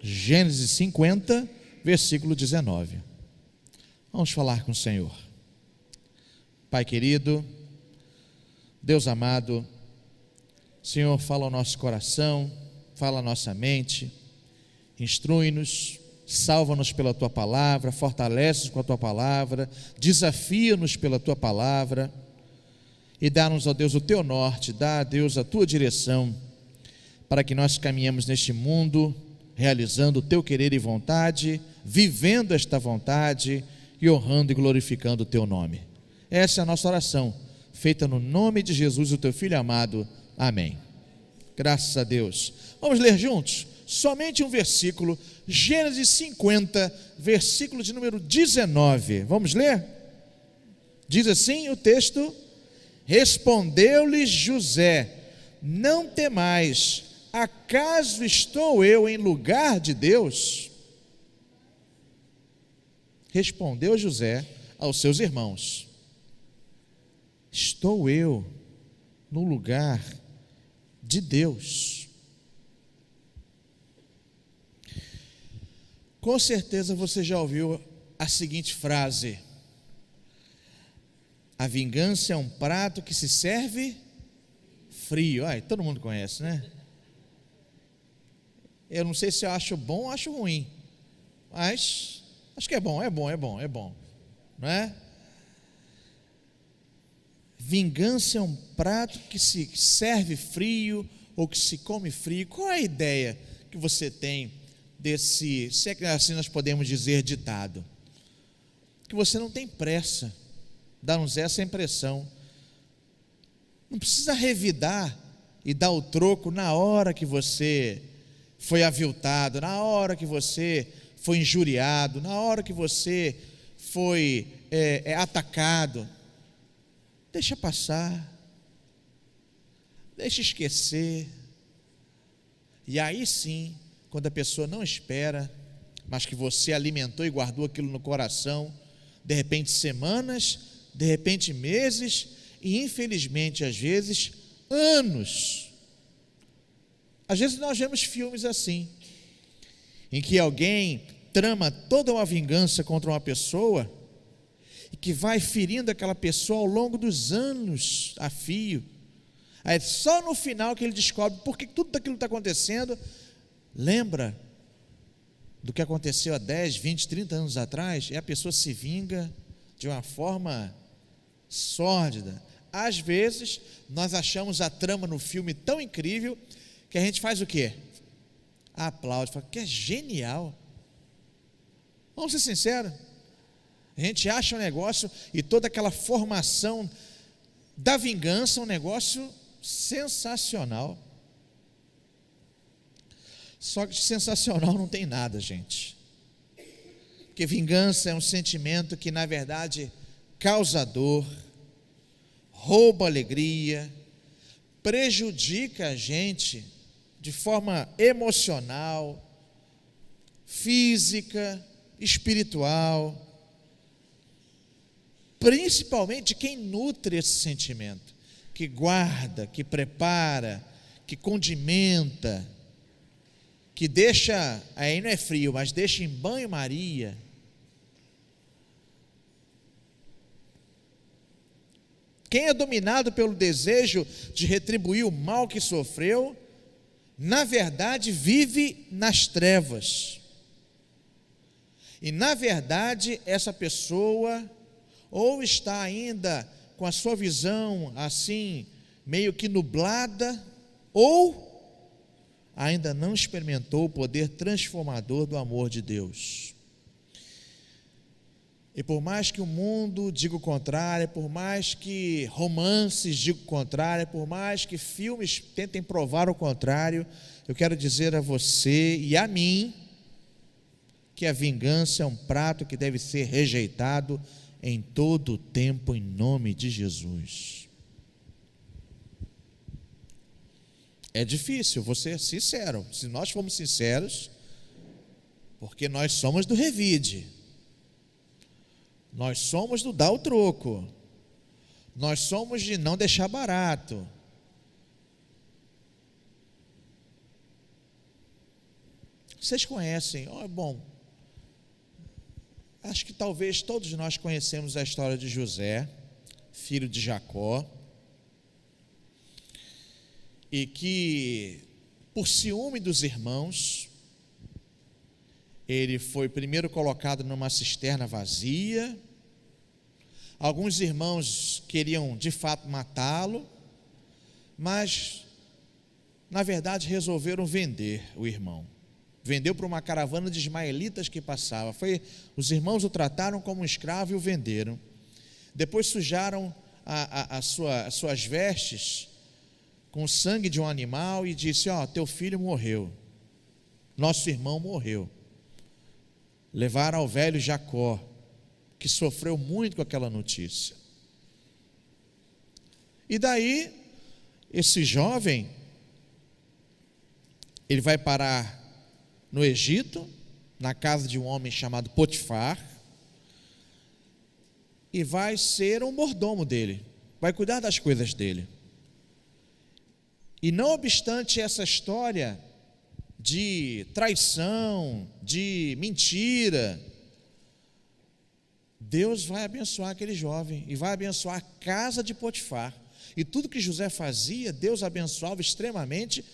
Gênesis 50, versículo 19. Vamos falar com o Senhor. Pai querido, Deus amado, Senhor, fala ao nosso coração, fala à nossa mente, instrui-nos, salva-nos pela Tua palavra, fortalece-nos com a Tua palavra, desafia-nos pela Tua palavra e dá-nos, ó Deus, o Teu norte, dá a Deus a Tua direção, para que nós caminhemos neste mundo, realizando o Teu querer e vontade, vivendo esta vontade e honrando e glorificando o Teu nome. Essa é a nossa oração, feita no nome de Jesus, o Teu Filho amado. Amém. Graças a Deus. Vamos ler juntos? Somente um versículo, Gênesis 50, versículo de número 19. Vamos ler? Diz assim o texto: respondeu-lhes José: não temais, acaso estou eu em lugar de Deus? Respondeu José aos seus irmãos: estou eu no lugar de Deus? Com certeza você já ouviu a seguinte frase: a vingança é um prato que se serve frio. Ai, todo mundo conhece, né? Eu não sei se eu acho bom ou acho ruim, mas acho que é bom, não é? Vingança é um prato que se serve frio ou que se come frio. Qual é a ideia que você tem desse, se é que assim nós podemos dizer, ditado? Que você não tem pressa, dá-nos essa impressão. Não precisa revidar e dar o troco na hora que você foi aviltado, na hora que você foi injuriado, na hora que você foi atacado. Deixa passar, deixa esquecer, e aí sim, quando a pessoa não espera, mas que você alimentou e guardou aquilo no coração, de repente semanas, de repente meses, e infelizmente às vezes anos. Às vezes nós vemos filmes assim, em que alguém trama toda uma vingança contra uma pessoa, e que vai ferindo aquela pessoa ao longo dos anos a fio. Aí só no final que ele descobre porque tudo aquilo está acontecendo. Lembra do que aconteceu há 10, 20, 30 anos atrás, e a pessoa se vinga de uma forma sórdida. Às vezes nós achamos a trama no filme tão incrível que a gente faz o quê? Aplaude, fala que é genial. Vamos ser sinceros, a gente acha um negócio e toda aquela formação da vingança um negócio sensacional. Só que de sensacional não tem nada, gente. Porque vingança é um sentimento que na verdade causa dor, rouba alegria, prejudica a gente de forma emocional, física, espiritual, principalmente quem nutre esse sentimento, que guarda, que prepara, que condimenta, que deixa, aí não é frio, mas deixa em banho-maria. Quem é dominado pelo desejo de retribuir o mal que sofreu, na verdade vive nas trevas. E na verdade essa pessoa ou está ainda com a sua visão assim, meio que nublada, ou ainda não experimentou o poder transformador do amor de Deus. E por mais que o mundo diga o contrário, por mais que romances digam o contrário, por mais que filmes tentem provar o contrário, eu quero dizer a você e a mim que a vingança é um prato que deve ser rejeitado em todo o tempo, em nome de Jesus. É difícil, vou ser sincero. Se nós formos sinceros, porque nós somos do revide, nós somos do dar o troco, nós somos de não deixar barato. Vocês conhecem, bom, acho que talvez todos nós conhecemos a história de José, filho de Jacó, e que, por ciúme dos irmãos, ele foi primeiro colocado numa cisterna vazia. Alguns irmãos queriam de fato matá-lo, mas na verdade resolveram vender o irmão. Vendeu para uma caravana de ismaelitas que passava. Os irmãos o trataram como um escravo e o venderam. Depois sujaram as suas vestes com o sangue de um animal e disse: teu filho morreu, nosso irmão morreu. Levaram ao velho Jacó, que sofreu muito com aquela notícia. E daí, esse jovem, ele vai parar no Egito, na casa de um homem chamado Potifar, e vai ser um mordomo dele, vai cuidar das coisas dele. E não obstante essa história de traição, de mentira, Deus vai abençoar aquele jovem e vai abençoar a casa de Potifar. E tudo que José fazia, Deus abençoava extremamente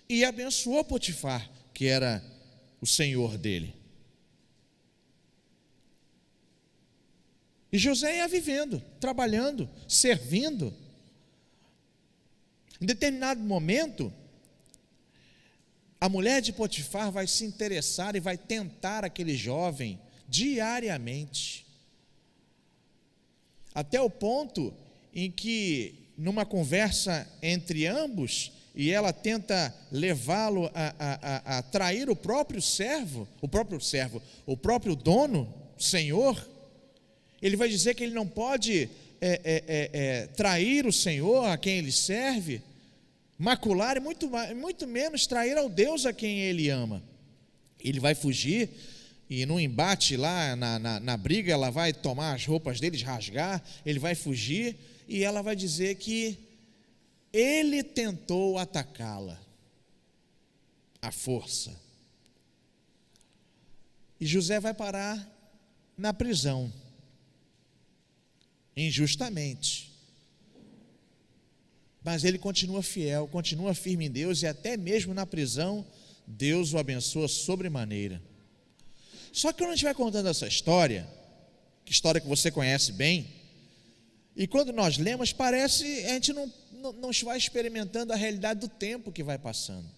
e abençoou Potifar, que era o senhor dele. E José ia vivendo, trabalhando, servindo. Em determinado momento, a mulher de Potifar vai se interessar e vai tentar aquele jovem diariamente, até o ponto em que, numa conversa entre ambos, e ela tenta levá-lo a trair o próprio dono, o senhor, ele vai dizer que ele não pode trair o Senhor a quem ele serve, macular, e muito menos trair ao Deus a quem ele ama. Ele vai fugir, e no embate lá, na briga, ela vai tomar as roupas dele, rasgar, ele vai fugir, e ela vai dizer que ele tentou atacá-la à força. E José vai parar na prisão, injustamente. Mas ele continua fiel, continua firme em Deus, e até mesmo na prisão, Deus o abençoa sobremaneira. Só que quando a gente vai contando essa história, que história que você conhece bem, e quando nós lemos, parece, a gente não vai experimentando a realidade do tempo que vai passando.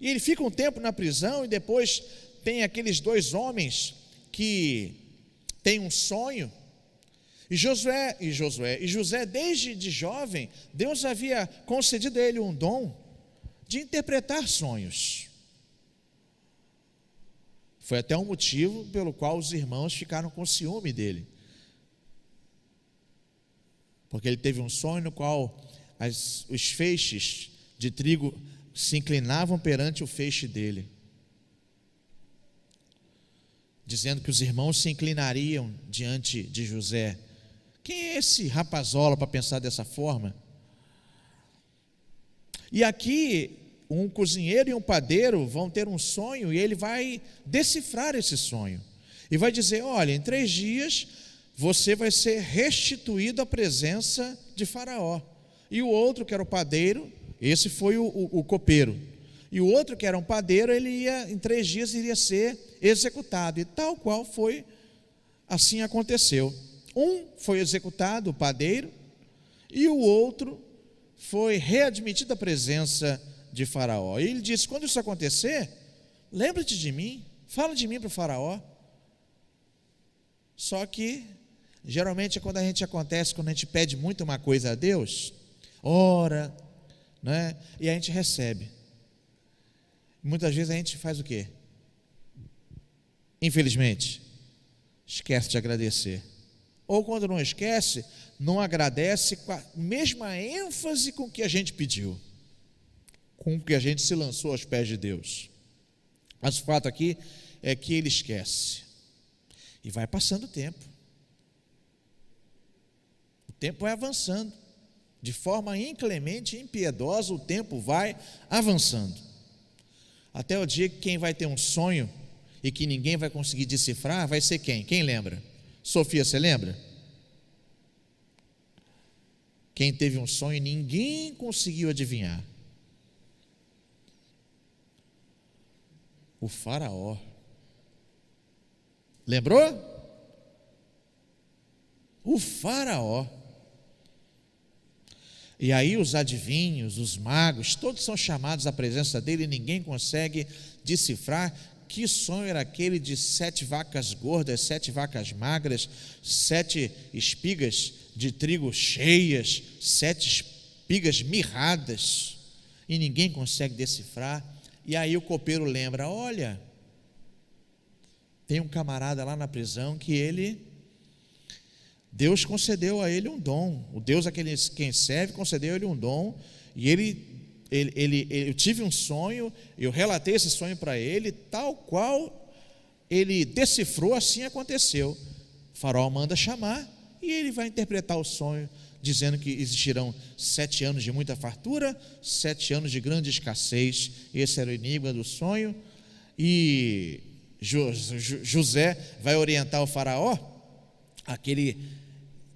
E ele fica um tempo na prisão, e depois tem aqueles dois homens que têm um sonho. E José, desde de jovem, Deus havia concedido a ele um dom de interpretar sonhos. Foi até um motivo pelo qual os irmãos ficaram com ciúme dele, porque ele teve um sonho no qual os feixes de trigo se inclinavam perante o feixe dele, dizendo que os irmãos se inclinariam diante de José. Quem é esse rapazola para pensar dessa forma? E aqui, um cozinheiro e um padeiro vão ter um sonho, e ele vai decifrar esse sonho, e vai dizer: olha, em 3 dias, você vai ser restituído à presença de Faraó. E o outro, que era o padeiro, esse foi o copeiro, e o outro, que era um padeiro, em 3 dias iria ser executado, e tal qual foi, assim aconteceu. Um foi executado, o padeiro, e o outro foi readmitido à presença de Faraó. E ele disse: quando isso acontecer, lembra-te de mim, fala de mim para o Faraó. Só que, geralmente, quando a gente pede muito uma coisa a Deus, ora, né, e a gente recebe. Muitas vezes a gente faz o quê? Infelizmente, esquece de agradecer. Ou quando não esquece, não agradece com a mesma ênfase com que a gente pediu, com que a gente se lançou aos pés de Deus. Mas o fato aqui é que ele esquece. E vai passando o tempo. O tempo vai avançando. De forma inclemente e impiedosa, o tempo vai avançando. Até o dia que quem vai ter um sonho e que ninguém vai conseguir decifrar, vai ser quem? Quem lembra? Sofia, você lembra? Quem teve um sonho e ninguém conseguiu adivinhar? O faraó. Lembrou? O faraó. E aí os adivinhos, os magos, todos são chamados à presença dele e ninguém consegue decifrar que sonho era aquele de 7 vacas gordas, 7 vacas magras, 7 espigas de trigo cheias, 7 espigas mirradas, e ninguém consegue decifrar. E aí o copeiro lembra: olha, tem um camarada lá na prisão que Deus concedeu a ele um dom. O Deus a quem serve concedeu a ele um dom. E eu tive um sonho, eu relatei esse sonho para ele, tal qual ele decifrou, assim aconteceu. O faraó manda chamar e ele vai interpretar o sonho, dizendo que existirão 7 anos de muita fartura, 7 anos de grande escassez. Esse era o enigma do sonho. E José vai orientar o faraó.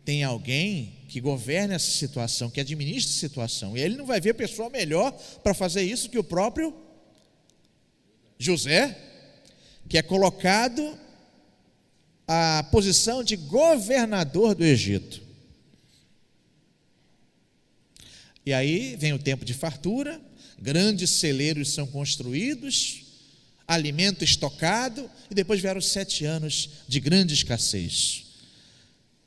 Tem alguém que governa essa situação, que administra essa situação, e ele não vai ver pessoa melhor para fazer isso que o próprio José, que é colocado à posição de governador do Egito. E aí vem o tempo de fartura, grandes celeiros são construídos, alimento estocado, e depois vieram 7 anos de grande escassez.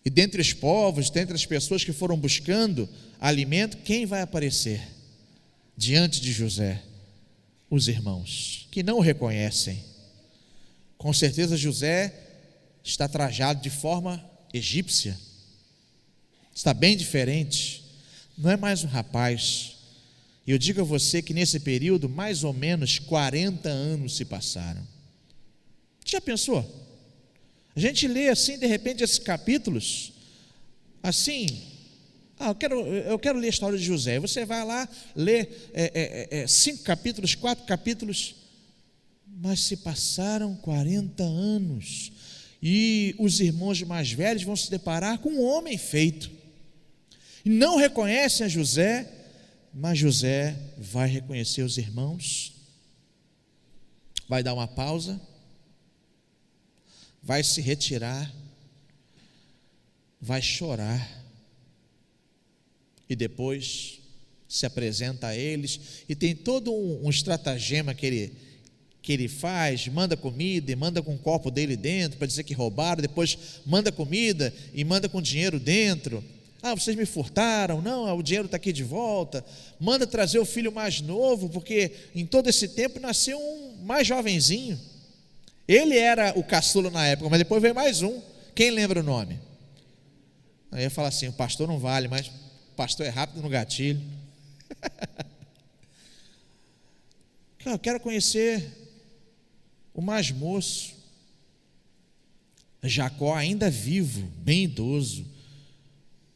E dentre os povos, dentre as pessoas que foram buscando alimento, quem vai aparecer diante de José? Os irmãos, que não o reconhecem. Com certeza José está trajado de forma egípcia, está bem diferente, não é mais um rapaz. E eu digo a você que nesse período, mais ou menos 40 anos se passaram. Já pensou? A gente lê assim, de repente, esses capítulos, assim, eu quero ler a história de José. Você vai lá, lê 5 capítulos, 4 capítulos, mas se passaram 40 anos, e os irmãos mais velhos vão se deparar com um homem feito, e não reconhecem a José, mas José vai reconhecer os irmãos, vai dar uma pausa, vai se retirar, vai chorar, e depois se apresenta a eles, e tem todo um estratagema que ele faz, manda comida, e manda com um copo dele dentro, para dizer que roubaram, depois manda comida, e manda com dinheiro dentro. Vocês me furtaram, não, o dinheiro está aqui de volta. Manda trazer o filho mais novo, porque em todo esse tempo nasceu um mais jovenzinho. Ele era o caçula na época, mas depois veio mais um. Quem lembra o nome? Aí eu falo assim: o pastor não vale, mas o pastor é rápido no gatilho. Eu quero conhecer o mais moço. Jacó ainda vivo, bem idoso.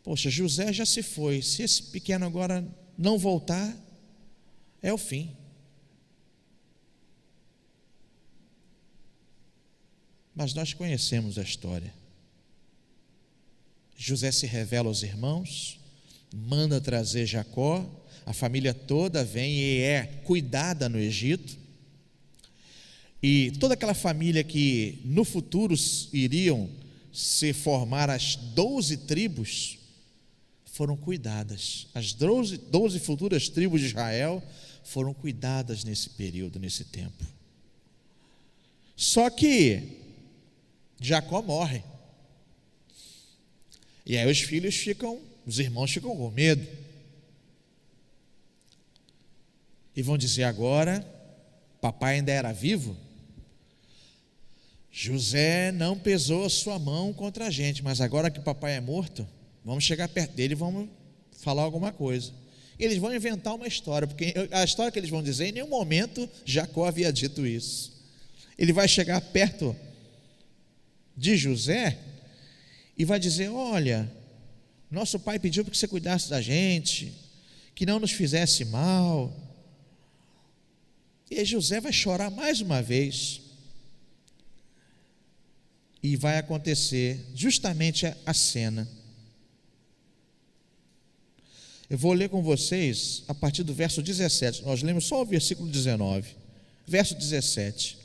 Poxa, José já se foi. Se esse pequeno agora não voltar, é o fim. Mas nós conhecemos a história. José se revela aos irmãos, manda trazer Jacó, a família toda vem e é cuidada no Egito. E toda aquela família que no futuro iriam se formar as 12 tribos, foram cuidadas. As 12 futuras tribos de Israel foram cuidadas nesse período, nesse tempo. Só que Jacó morre. E aí os irmãos ficam com medo. E vão dizer agora: papai ainda era vivo? José não pesou a sua mão contra a gente, mas agora que papai é morto, vamos chegar perto dele e vamos falar alguma coisa. Eles vão inventar uma história, porque a história que eles vão dizer, em nenhum momento Jacó havia dito isso. Ele vai chegar perto de José e vai dizer: olha, nosso pai pediu para que você cuidasse da gente, que não nos fizesse mal. E aí José vai chorar mais uma vez. E vai acontecer justamente a cena. Eu vou ler com vocês a partir do verso 17. Nós lemos só o versículo 19. Verso 17.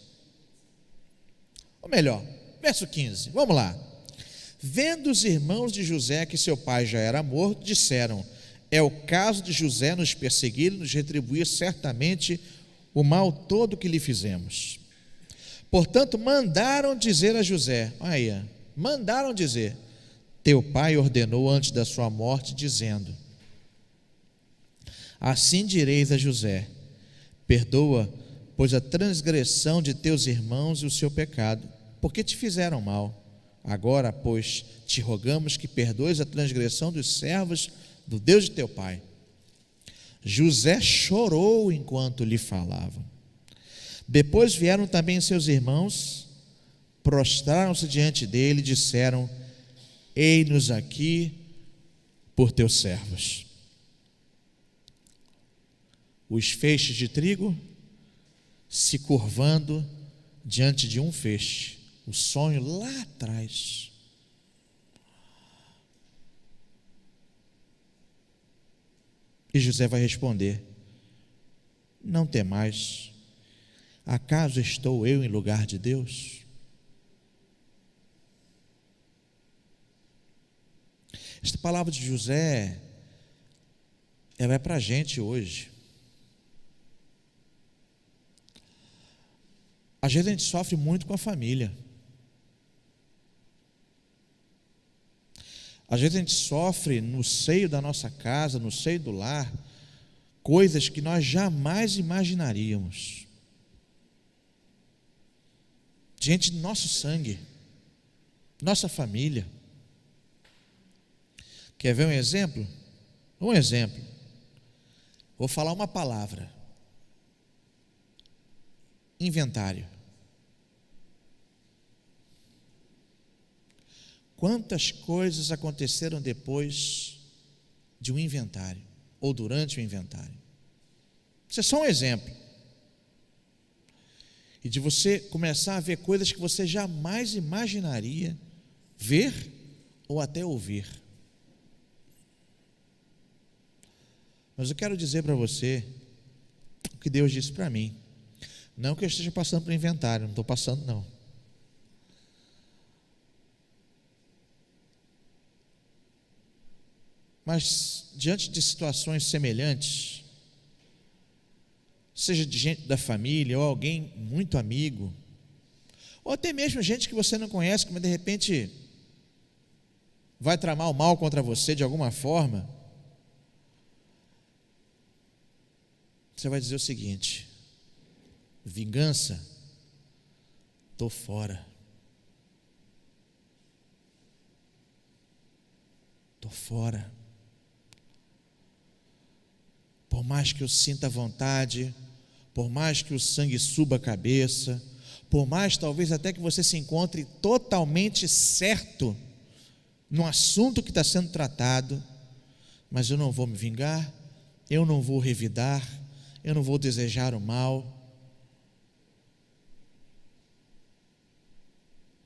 Ou melhor, verso 15. Vamos lá. Vendo os irmãos de José que seu pai já era morto, disseram: é o caso de José nos perseguir e nos retribuir certamente o mal todo que lhe fizemos. Portanto, mandaram dizer a José, mandaram dizer: teu pai ordenou antes da sua morte, dizendo: assim direis a José: perdoa, pois a transgressão de teus irmãos e o seu pecado, porque te fizeram mal. Agora, pois, te rogamos que perdoes a transgressão dos servos do Deus de teu pai. José chorou enquanto lhe falavam. Depois vieram também seus irmãos, prostraram-se diante dele e disseram: eis-nos aqui por teus servos. Os feixes de trigo se curvando diante de um feixe, o sonho lá atrás. E José vai responder: não temais, acaso estou eu em lugar de Deus? Esta palavra de José, ela é para a gente hoje. Às vezes a gente sofre muito com a família. Às vezes a gente sofre no seio da nossa casa, no seio do lar, coisas que nós jamais imaginaríamos. Gente do nosso sangue, nossa família. Quer ver um exemplo? Um exemplo. Vou falar uma palavra: inventário. Quantas coisas aconteceram depois de um inventário, ou durante o inventário? Isso é só um exemplo. E de você começar a ver coisas que você jamais imaginaria ver ou até ouvir. Mas eu quero dizer para você o que Deus disse para mim. Não que eu esteja passando por inventário, não estou passando não. Mas diante de situações semelhantes, seja de gente da família, ou alguém muito amigo, ou até mesmo gente que você não conhece, mas de repente vai tramar o mal contra você de alguma forma, você vai dizer o seguinte: vingança, estou fora. Estou fora. Por mais que eu sinta vontade, por mais que o sangue suba a cabeça, por mais talvez até que você se encontre totalmente certo no assunto que está sendo tratado, mas eu não vou me vingar, eu não vou revidar, eu não vou desejar o mal.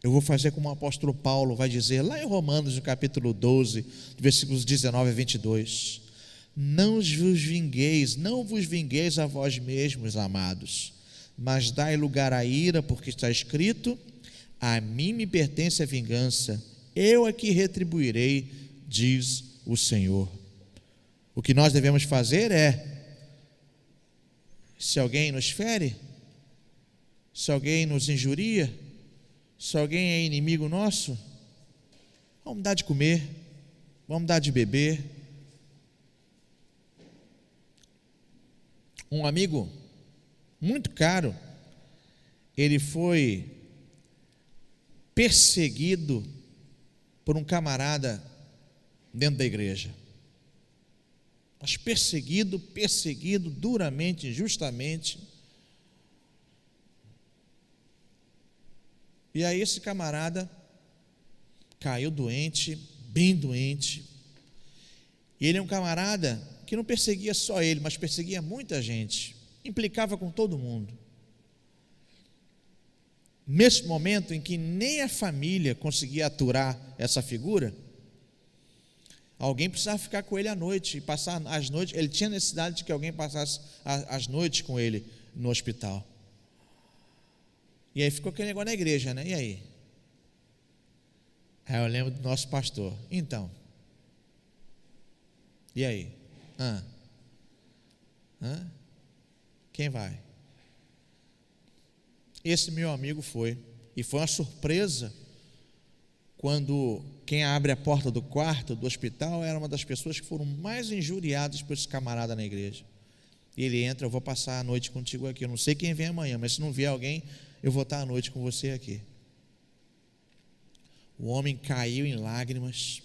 Eu vou fazer como o apóstolo Paulo vai dizer lá em Romanos, no capítulo 12, versículos 19 a 22. Não vos vingueis a vós mesmos, amados, mas dai lugar à ira, porque está escrito: a mim me pertence a vingança, eu é que retribuirei, diz o Senhor. O que nós devemos fazer é, se alguém nos fere, se alguém nos injuria, se alguém é inimigo nosso, vamos dar de comer, vamos dar de beber. Um amigo muito caro, ele foi perseguido por um camarada dentro da igreja. Mas perseguido duramente, injustamente. E aí esse camarada caiu doente, bem doente. E ele é um camarada que não perseguia só ele, mas perseguia muita gente. implicava com todo mundo. Nesse momento em que nem a família conseguia aturar essa figura, alguém precisava ficar com ele à noite e passar as noites. Ele tinha necessidade de que alguém passasse as noites com ele no hospital. E aí ficou aquele negócio na igreja, né? E aí? Aí eu lembro do nosso pastor. Então, e aí? Quem vai? Esse meu amigo foi. E foi uma surpresa quando quem abre a porta do quarto do hospital era uma das pessoas que foram mais injuriadas por esse camarada na igreja. E ele entra: eu vou passar a noite contigo aqui. Eu não sei quem vem amanhã, mas se não vier alguém, eu vou estar à noite com você aqui. O homem caiu em lágrimas.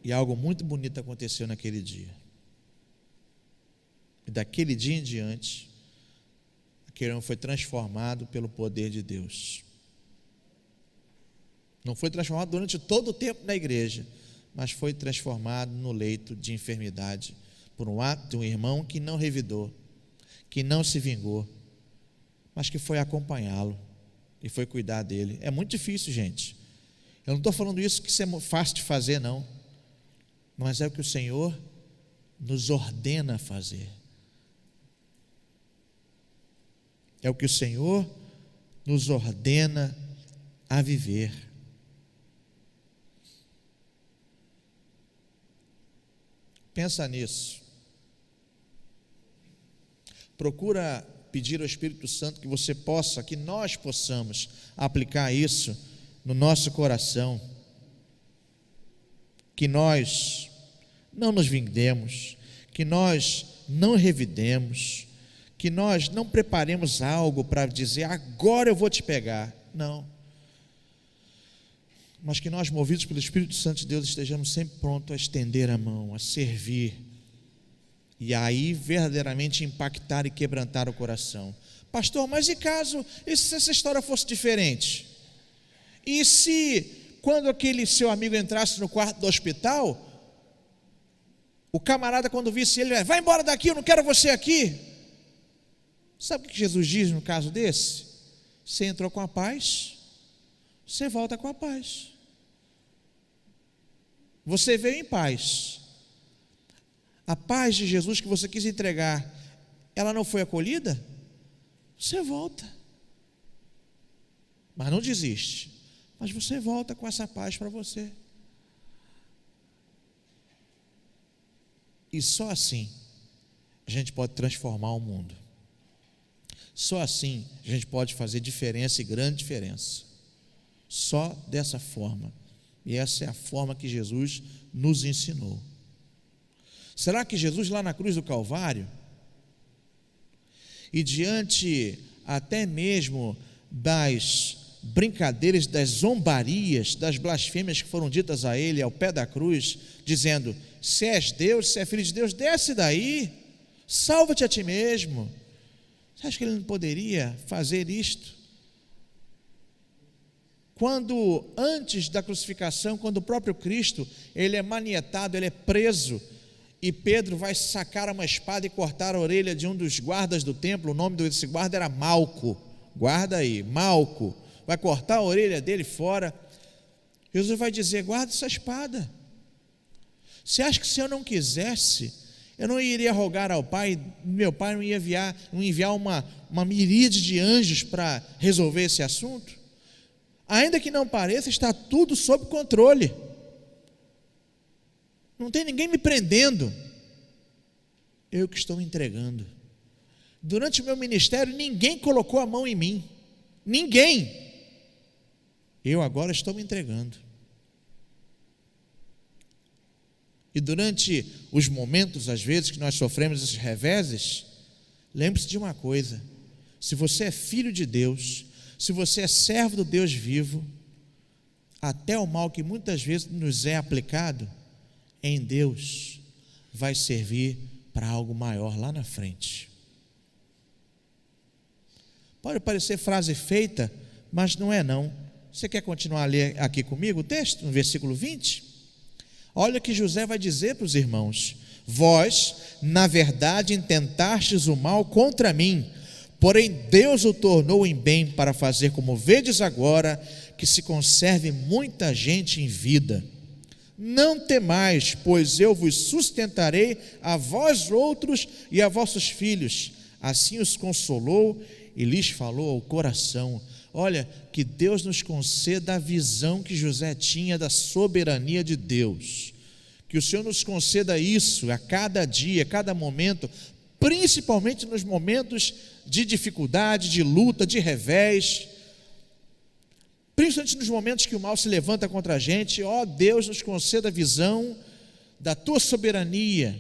E algo muito bonito aconteceu naquele dia. E daquele dia em diante, aquele homem foi transformado pelo poder de Deus. Não foi transformado durante todo o tempo na igreja, mas foi transformado no leito de enfermidade, por um ato de um irmão que não revidou, que não se vingou, mas que foi acompanhá-lo e foi cuidar dele. É muito difícil, gente. Eu não estou falando isso que isso é fácil de fazer, não, mas é o que o Senhor nos ordena a fazer. É o que o Senhor nos ordena a viver. Pensa nisso. Procura pedir ao Espírito Santo que nós possamos aplicar isso no nosso coração. Que nós não nos vinguemos, que nós não revidemos, que nós não preparemos algo para dizer: agora eu vou te pegar. Não. Mas que nós, movidos pelo Espírito Santo de Deus, estejamos sempre prontos a estender a mão, a servir, e aí verdadeiramente impactar e quebrantar o coração. Pastor, mas e caso essa história fosse diferente? E se quando aquele seu amigo entrasse no quarto do hospital, o camarada, quando visse ele: vai embora daqui, eu não quero você aqui. Sabe o que Jesus diz no caso desse? Você entrou com a paz, você volta com a paz. Você veio em paz. A paz de Jesus que você quis entregar, ela não foi acolhida? Você volta. Mas não desiste. Mas você volta com essa paz para você. E só assim a gente pode transformar o mundo. Só assim a gente pode fazer diferença, e grande diferença. Só dessa forma. E essa é a forma que Jesus nos ensinou. Será que Jesus, lá na cruz do Calvário, e diante até mesmo das brincadeiras, das zombarias, das blasfêmias que foram ditas a ele ao pé da cruz, dizendo: se és Deus, se é filho de Deus, desce daí, salva-te a ti mesmo. Você acha que ele não poderia fazer isto? Quando antes da crucificação, quando o próprio Cristo, ele é manietado, ele é preso, e Pedro vai sacar uma espada e cortar a orelha de um dos guardas do templo. O nome desse guarda era Malco. Guarda aí, Malco. Vai cortar a orelha dele fora. Jesus vai dizer: guarda essa espada. Você acha que se eu não quisesse, eu não iria rogar ao Pai, meu Pai não ia enviar uma miríade de anjos para resolver esse assunto? Ainda que não pareça, está tudo sob controle. Não tem ninguém me prendendo. Eu que estou entregando. Durante o meu ministério, ninguém colocou a mão em mim. Ninguém. Eu agora estou me entregando. E durante os momentos, às vezes, que nós sofremos esses reveses, lembre-se de uma coisa: se você é filho de Deus, se você é servo do Deus vivo, até o mal que muitas vezes nos é aplicado, em Deus vai servir para algo maior lá na frente. Pode parecer frase feita, mas não é não. Você quer continuar a ler aqui comigo o texto, no versículo 20? Olha o que José vai dizer para os irmãos: Vós, na verdade, intentastes o mal contra mim, porém Deus o tornou em bem para fazer, como vedes agora, que se conserve muita gente em vida. Não temais, pois eu vos sustentarei a vós outros e a vossos filhos. Assim os consolou e lhes falou ao coração. Olha, que Deus nos conceda a visão que José tinha da soberania de Deus. Que o Senhor nos conceda isso a cada dia, a cada momento, principalmente nos momentos de dificuldade, de luta, de revés, principalmente nos momentos que o mal se levanta contra a gente. Ó Deus, nos conceda a visão da tua soberania,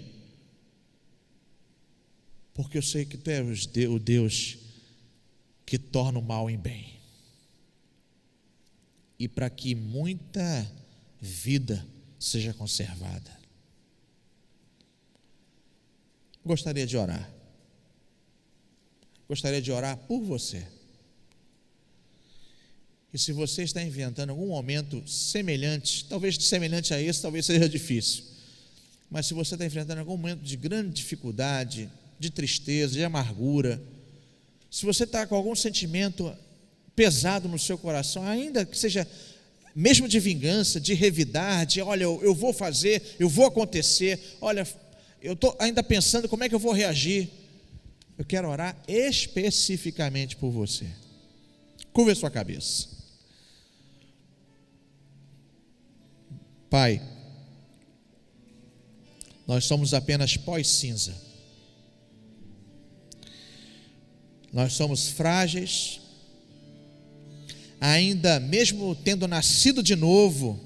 porque eu sei que tu és o Deus que torna o mal em bem, e para que muita vida seja conservada. Gostaria de orar por você. E se você está inventando algum momento semelhante, talvez semelhante a esse, talvez seja difícil, mas se você está enfrentando algum momento de grande dificuldade, de tristeza, de amargura, se você está com algum sentimento pesado no seu coração, ainda que seja mesmo de vingança, de revidar, de olha, eu vou fazer, eu vou acontecer, olha, eu estou ainda pensando como é que eu vou reagir, eu quero orar especificamente por você. Curva a sua cabeça. Pai, nós somos apenas pó e cinza. Nós somos frágeis, ainda mesmo tendo nascido de novo,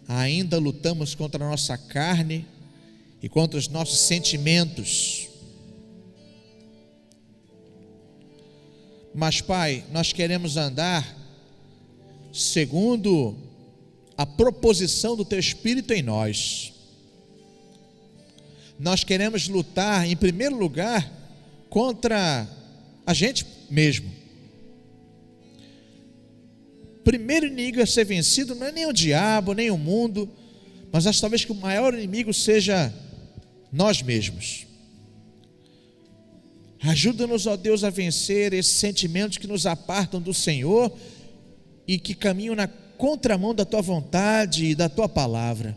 ainda lutamos contra a nossa carne e contra os nossos sentimentos. Mas, Pai, nós queremos andar segundo a proposição do Teu Espírito em nós. Nós queremos lutar, em primeiro lugar, contra a gente mesmo. O primeiro inimigo a ser vencido não é nem o diabo, nem o mundo, mas acho talvez que o maior inimigo seja nós mesmos. Ajuda-nos, ó Deus, a vencer esses sentimentos que nos apartam do Senhor e que caminham na contramão da Tua vontade e da Tua palavra.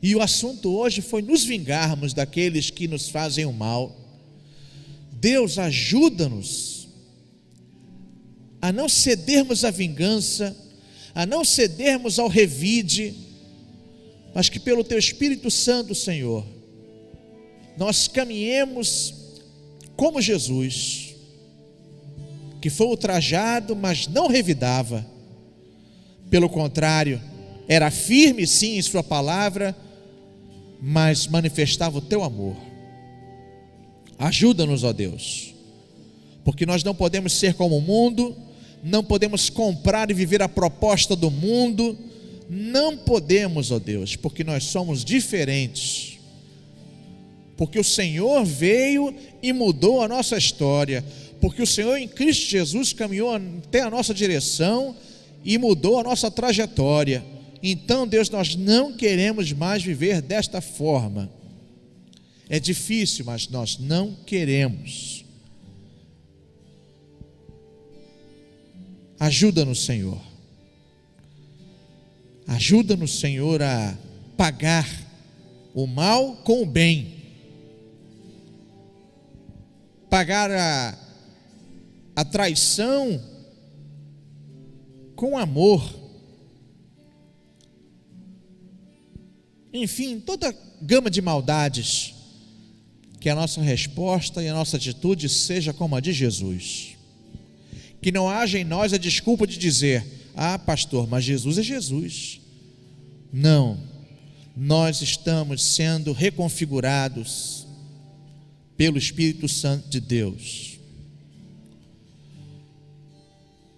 E o assunto hoje foi nos vingarmos daqueles que nos fazem o mal. Deus, ajuda-nos a não cedermos à vingança, a não cedermos ao revide, mas que pelo Teu Espírito Santo, Senhor, nós caminhemos como Jesus, que foi ultrajado, mas não revidava. Pelo contrário, era firme sim em sua palavra, mas manifestava o Teu amor. Ajuda-nos, ó Deus, porque nós não podemos ser como o mundo, não podemos comprar e viver a proposta do mundo, não podemos, ó Deus, porque nós somos diferentes, porque o Senhor veio e mudou a nossa história, porque o Senhor em Cristo Jesus caminhou até a nossa direção e mudou a nossa trajetória. Então, Deus, nós não queremos mais viver desta forma. É difícil, mas nós não queremos. Ajuda-nos, Senhor. Ajuda-nos, Senhor, a pagar o mal com o bem. Pagar a traição com amor. Enfim, toda gama de maldades, que a nossa resposta e a nossa atitude seja como a de Jesus. Que não haja em nós a desculpa de dizer: ah, pastor, mas Jesus é Jesus. Não, nós estamos sendo reconfigurados pelo Espírito Santo de Deus.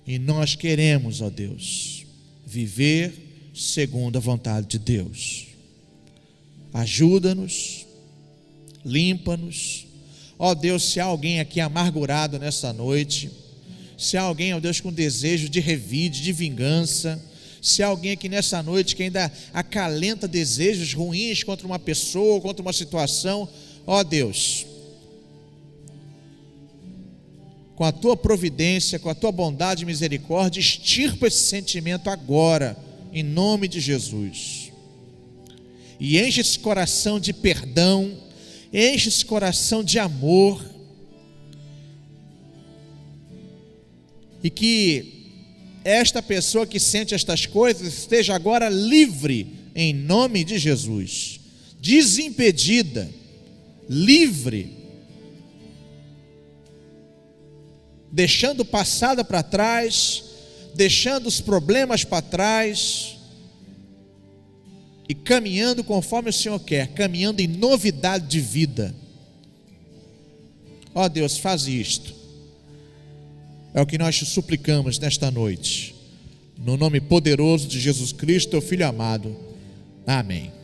E nós queremos, ó Deus, viver segundo a vontade de Deus. Ajuda-nos, limpa-nos. Ó Deus, se há alguém aqui amargurado nessa noite, se há alguém, ó Deus, com desejo de revide, de vingança, Se há alguém aqui nessa noite que ainda acalenta desejos ruins contra uma pessoa, contra uma situação, ó Deus, com a tua providência, com a tua bondade e misericórdia, extirpa esse sentimento agora, em nome de Jesus. E enche esse coração de perdão, enche esse coração de amor, e que esta pessoa que sente estas coisas esteja agora livre, em nome de Jesus, desimpedida, livre, deixando o passado para trás, deixando os problemas para trás e caminhando conforme o Senhor quer, caminhando em novidade de vida. Ó Deus, faz isto. É o que nós te suplicamos nesta noite, no nome poderoso de Jesus Cristo, teu Filho amado. Amém.